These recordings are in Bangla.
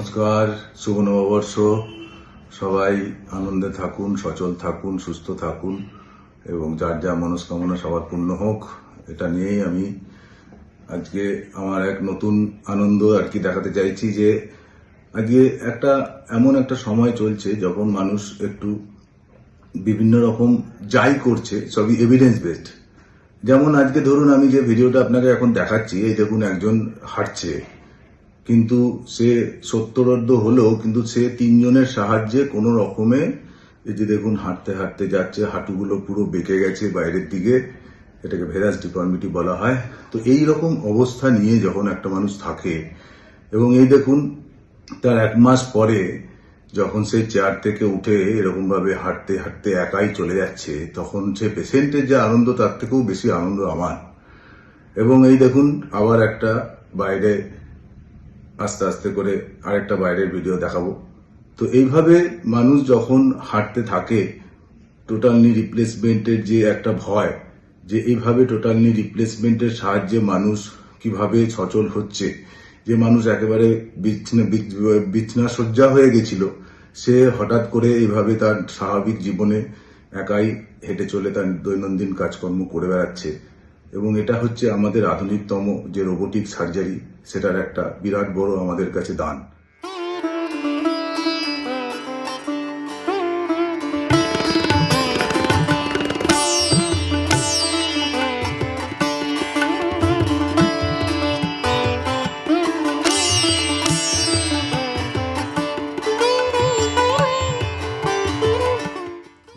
নমস্কার, শুভ নববর্ষ। সবাই আনন্দে থাকুন, সচল থাকুন, সুস্থ থাকুন এবং যার যা মনস্কামনা সবার পূর্ণ হোক, এটা নিয়েই আমি আজকে আমার এক নতুন আনন্দ আর কি দেখাতে চাইছি। যে আজকে এমন একটা সময় চলছে যখন মানুষ একটু বিভিন্ন রকম যাই করছে সবই এভিডেন্স বেসড। যেমন আজকে ধরুন আমি যে ভিডিওটা আপনাকে এখন দেখাচ্ছি, এই দেখুন একজন হাঁটছে, কিন্তু সে সত্তরোর্ধ হলেও কিন্তু সে তিনজনের সাহায্যে কোনো রকমে এই যে দেখুন হাঁটতে হাঁটতে যাচ্ছে, হাঁটুগুলো পুরো বেঁকে গেছে বাইরের দিকে, এটাকে ভেরাস ডিফর্মিটি বলা হয়। তো এই রকম অবস্থা নিয়ে যখন একটা মানুষ থাকে এবং এই দেখুন তার এক মাস পরে যখন সে চেয়ার থেকে উঠে এরকম ভাবে হাঁটতে হাঁটতে একাই চলে যাচ্ছে, তখন সে পেশেন্টের যে আনন্দ তার থেকেও বেশি আনন্দ আমার। এবং এই দেখুন আবার একটা বাইরে আস্তে আস্তে করে আরেকটা বাইরের ভিডিও দেখাবো। তো এইভাবে মানুষ যখন হাঁটতে থাকে, টোটাল নি রিপ্লেসমেন্টের যে একটা ভয়, যে এইভাবে টোটাল নি রিপ্লেসমেন্টের সাহায্যে মানুষ কিভাবে সচল হচ্ছে, যে মানুষ একেবারে বিছনা শয্যা হয়ে গেছিল, সে হঠাৎ করে এইভাবে তার স্বাভাবিক জীবনে একাই হেঁটে চলে তার দৈনন্দিন কাজকর্ম করে বেড়াচ্ছে। এবং এটা হচ্ছে আমাদের আধুনিকতম যে রোবোটিক সার্জারি, সেটার একটা বিরাট বড় আমাদের কাছে দান।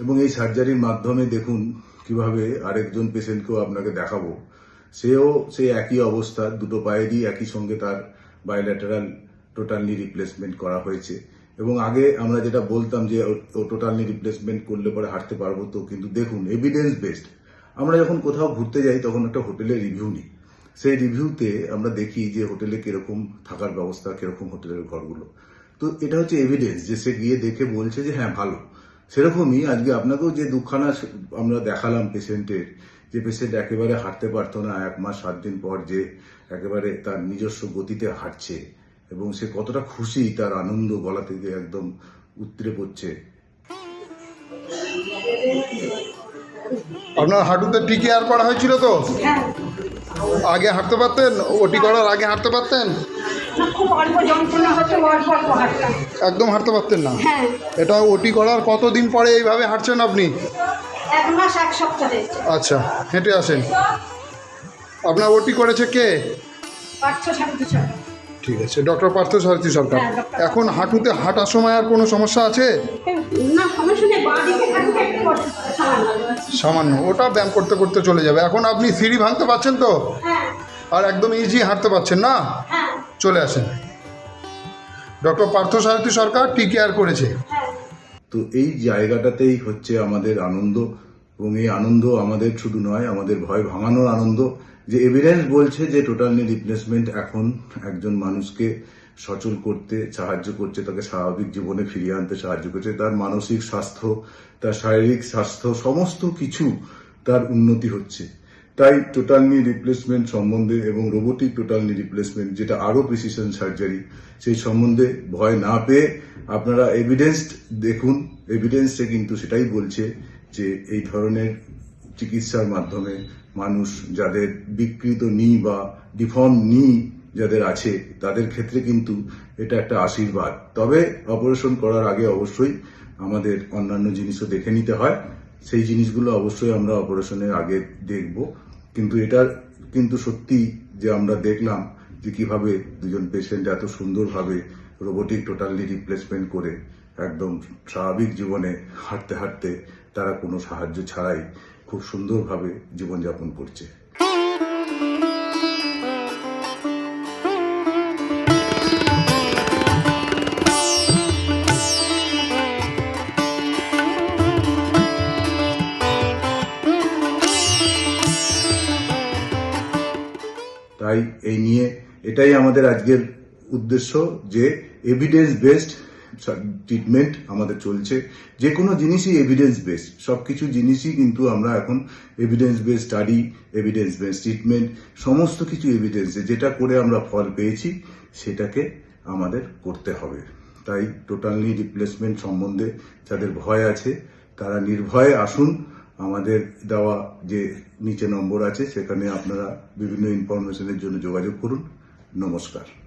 এবং এই সার্জারির মাধ্যমে দেখুন কিভাবে আরেকজন পেশেন্টকেও আপনাকে দেখাবো, সেও সেই একই অবস্থা, দুটো পায়েরই একই সঙ্গে তার বায়োল্যাটারাল টোটালি রিপ্লেসমেন্ট করা হয়েছে। এবং আগে আমরা যেটা বলতাম যে ও টোটালি রিপ্লেসমেন্ট করলে পরে হাঁটতে পারবো, তো কিন্তু দেখুন এভিডেন্স বেসড। আমরা যখন কোথাও ঘুরতে যাই তখন একটা হোটেলের রিভিউ নিই, সেই রিভিউতে আমরা দেখি যে হোটেলে কিরকম থাকার ব্যবস্থা, কিরকম হোটেলের ঘরগুলো। তো এটা হচ্ছে এভিডেন্স যে সে গিয়ে দেখে বলছে যে হ্যাঁ ভালো। সেরকমই আজকে আপনাকেও যে দুখানা আমরা দেখালাম পেশেন্টের, যে পেশেন্ট একেবারে হাঁটতে পারতো না, 1 মাস 7 দিন পর যে একেবারে তার নিজস্ব গতিতে হাঁটছে এবং সে কতটা খুশি, তার আনন্দ গলা থেকে একদম উতরে পড়ছে। আপনার হাঁটুতে টিকেয়ার করা হয়েছিল তো? আগে হাঁটতে পারতেন? ওটি করার আগে হাঁটতে পারতেন? একদম হাঁটতে পারতেন না? এটা ওটি করার কতদিন পরে এইভাবে হাঁটছেন আপনি? 1 মাস 1 সপ্তাহ। আচ্ছা, হেঁটে আসেন। আপনার ওটি করেছে কে? পার্থ সারথী সরকার। ঠিক আছে, ডক্টর পার্থ সারথী সরকার। এখন হাঁটুতে হাঁটার সময় আর কোনো সমস্যা আছে? না, সমস্যা নেই, বাঁ দিকে হাঁটুতে একটু কষ্ট, সামান্য, ওটা ব্যায়াম করতে করতে চলে যাবে। এখন আপনি সিঁড়ি ভাঙতে পারছেন তো? হ্যাঁ। আর একদম ইজি হাঁটতে পারছেন না? হ্যাঁ। চলে আসেন। ডক্টর পার্থ সারথী সরকার টি কেয়ার করেছে। তো এই জায়গাটাতেই হচ্ছে আমাদের আনন্দ। এবং এই আনন্দ আমাদের শুধু নয়, আমাদের ভয় ভাঙানোর আনন্দ, যে এভিডেন্স বলছে যে টোটাল নি রিপ্লেসমেন্ট এখন একজন মানুষকে সচল করতে সাহায্য করছে, তাকে স্বাভাবিক জীবনে ফিরিয়ে আনতে সাহায্য করছে, তার মানসিক স্বাস্থ্য, তার শারীরিক স্বাস্থ্য, সমস্ত কিছু তার উন্নতি হচ্ছে। তাই টোটাল নি রিপ্লেসমেন্ট সম্বন্ধে এবং রোবোটিক টোটাল নি রিপ্লেসমেন্ট, যেটা আরো প্রিসিশন সার্জারি, সেই সম্বন্ধে ভয় না পেয়ে আপনারা এভিডেন্স দেখুন। এভিডেন্সে কিন্তু সেটাই বলছে যে এই ধরনের চিকিৎসার মাধ্যমে মানুষ যাদের বিকৃত নি বা ডিফর্ম নি যাদের আছে, তাদের ক্ষেত্রে কিন্তু এটা একটা আশীর্বাদ। তবে অপারেশন করার আগে অবশ্যই আমাদের অন্যান্য জিনিসও দেখে নিতে হয়, সেই জিনিসগুলো অবশ্যই আমরা অপারেশনের আগে দেখব। কিন্তু এটা কিন্তু সত্যি যে আমরা দেখলাম যে কিভাবে দুজন পেশেন্ট এত সুন্দরভাবে রোবোটিক টোটালি রিপ্লেসমেন্ট করে একদম স্বাভাবিক জীবনে হাঁটতে হাঁটতে তারা কোনো সাহায্য ছাড়াই খুব সুন্দরভাবে জীবনযাপন করছে। তাই এই নিয়ে এটাই আমাদের আজকের উদ্দেশ্য, যে এভিডেন্স বেসড ট্রিটমেন্ট আমাদের চলছে। যে কোনো জিনিসই এভিডেন্স বেসড, সবকিছু জিনিসই কিন্তু আমরা এখন evidence based study, evidence based treatment, সমস্ত কিছু এভিডেন্স, যেটা করে আমরা ফল পেয়েছি সেটাকে আমাদের করতে হবে। তাই টোটাল নি রিপ্লেসমেন্ট সম্বন্ধে যাদের ভয় আছে তারা নির্ভয়ে আসুন। আমাদের দেওয়া যে নিচে নম্বর আছে সেখানে আপনারা বিভিন্ন ইনফরমেশনের জন্য যোগাযোগ করুন। নমস্কার।